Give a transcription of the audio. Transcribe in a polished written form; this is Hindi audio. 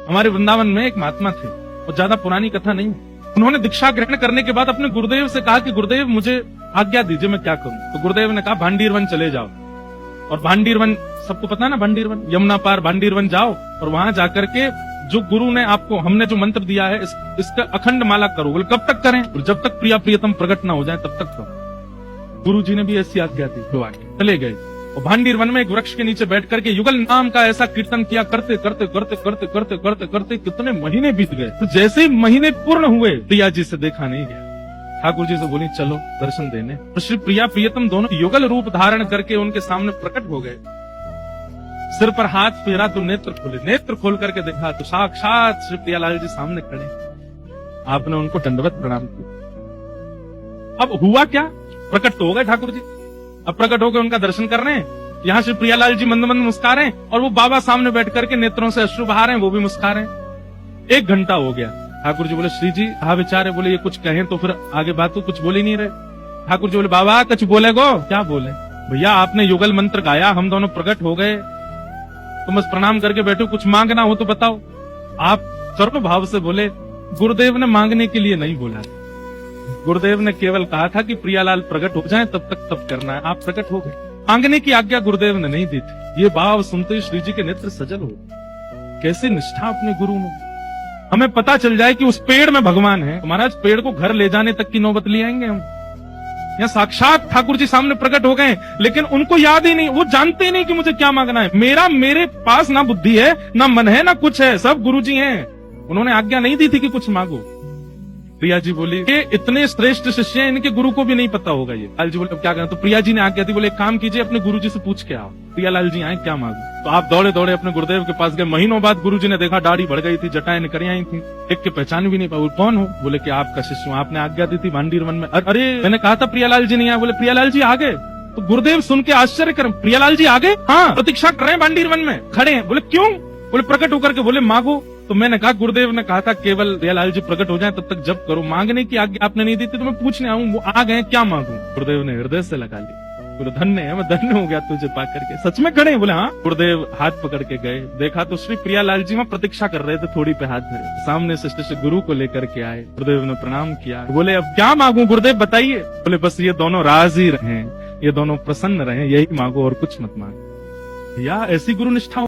हमारे वृंदावन में एक महात्मा थे, और ज्यादा पुरानी कथा नहीं। उन्होंने दीक्षा ग्रहण करने के बाद अपने गुरुदेव से कहा कि गुरुदेव मुझे आज्ञा दीजिए, मैं क्या करूं। तो गुरुदेव ने कहा भांडीरवन चले जाओ। और भांडीरवन सबको पता है ना, भांडीरवन यमुना पार भांडीरवन जाओ, और वहां जाकर के जो गुरु ने आपको, हमने जो मंत्र दिया है इसका अखंड माला करो। बोले कब तक करें? जब तक प्रिया प्रियतम प्रकट ना हो जाए तब तक करो। गुरु जी ने भी ऐसी आज्ञा दी, तो आगे चले गए। और भांडीरवन में एक वृक्ष के नीचे बैठ करके युगल नाम का ऐसा कीर्तन किया, करते करते करते करते करते करते करते कितने महीने बीत गए। तो जैसे ही महीने पूर्ण हुए, प्रिया जी से देखा नहीं गया। ठाकुर जी से बोली चलो दर्शन देने। तो श्री प्रिया प्रियतम दोनों युगल रूप धारण करके उनके सामने प्रकट हो गए। सिर पर हाथ फेरा तो नेत्र खोले, नेत्र खोल करके देखा तो साक्षात श्री प्रियालाल जी सामने खड़े। आपने उनको दंडवत प्रणाम किया। अब हुआ क्या, प्रकट तो हो गए ठाकुर जी। अब प्रकट होकर उनका दर्शन कर रहे हैं। यहाँ श्री प्रियालाल जी मंद मंद मुस्कुरा रहे हैं, और वो बाबा सामने बैठ करके नेत्रों से अश्रु बहा रहे हैं, वो भी मुस्कुरा रहे हैं। 1 घंटा हो गया। ठाकुर जी बोले श्री जी हाँ विचार है। बोले ये कुछ कहें तो फिर आगे बात तो कुछ बोल ही नहीं रहे। ठाकुर जी बोले बाबा कुछ बोले गो। क्या बोले? भैया आपने युगल मंत्र गाया, हम दोनों प्रकट हो गए, तो बस प्रणाम करके बैठो, कुछ मांगना हो तो बताओ। आप सर्व भाव से बोले गुरुदेव ने मांगने के लिए नहीं बोला, गुरुदेव ने केवल कहा था कि प्रियालाल प्रकट हो जाए तब तक तब करना है। आप प्रकट हो गए, मांगने की आज्ञा गुरुदेव ने नहीं दी थी। ये भाव सुनते ही श्री जी के नेत्र सजल हो। कैसे निष्ठा अपने गुरु में। हमें पता चल जाए कि उस पेड़ में भगवान है, महाराज पेड़ को घर ले जाने तक की नौबत ले आएंगे हम। यहाँ साक्षात ठाकुर जी सामने प्रकट हो गए, लेकिन उनको याद ही नहीं, वो जानते ही नहीं कि मुझे क्या मांगना है। मेरे पास ना बुद्धि है, ना मन है, ना कुछ है, सब गुरु जी हैं। उन्होंने आज्ञा नहीं दी थी कि कुछ मांगो। प्रिया जी बोली कि इतने श्रेष्ठ शिष्य हैं, इनके गुरु को भी नहीं पता होगा ये। लाल जी बोले क्या करें? तो प्रिया जी ने आज्ञा दी, बोले एक काम कीजिए अपने गुरु जी से पूछ के आओ, प्रियालाल जी आए क्या मांगो। तो आप दौड़े दौड़े अपने गुरुदेव के पास गए। महीनों बाद गुरु जी ने देखा दाढ़ी बढ़ गई थी, जटाएं निकल आई थी, एक के पहचान भी नहीं पाई। कौन हो? बोले कि आपका शिष्य हूं, आपने आज्ञा दी थी भांडीरवन में। अरे मैंने कहा था प्रियालाल जी नहीं आए। बोले प्रियालाल जी आ गए। तो गुरुदेव सुन के आश्चर्य कर, प्रियालाल जी आ गए? हाँ, प्रतीक्षा कर रहे हैं भांडीरवन में खड़े हैं। बोले क्यों? बोले प्रकट होकर के बोले मांगो। तो मैंने कहा गुरुदेव ने कहा था केवल प्रियालाल जी प्रकट हो जाए तब तक जप करो, मांगने की आज्ञा आपने नहीं दी थी, तो मैं पूछने आऊं, वो आ गए क्या मांगू? गुरुदेव ने हृदय से लगा ली। बोले धन्य है, मैं धन्य हो गया तुझे पा करके। सच में खड़े? बोले हाँ। गुरुदेव हाथ पकड़ के गए, देखा तो श्री प्रियालाल जी वहां प्रतीक्षा कर रहे थे, थोड़ी पे हाथ धरे, सामने से शिष्य गुरु को लेकर के आए। गुरुदेव ने प्रणाम किया। बोले अब क्या मांगू गुरुदेव बताइए? बोले बस ये दोनों राजी रहें, ये दोनों प्रसन्न रहें, यही मांगो और कुछ मत मांगो। या ऐसी गुरु निष्ठा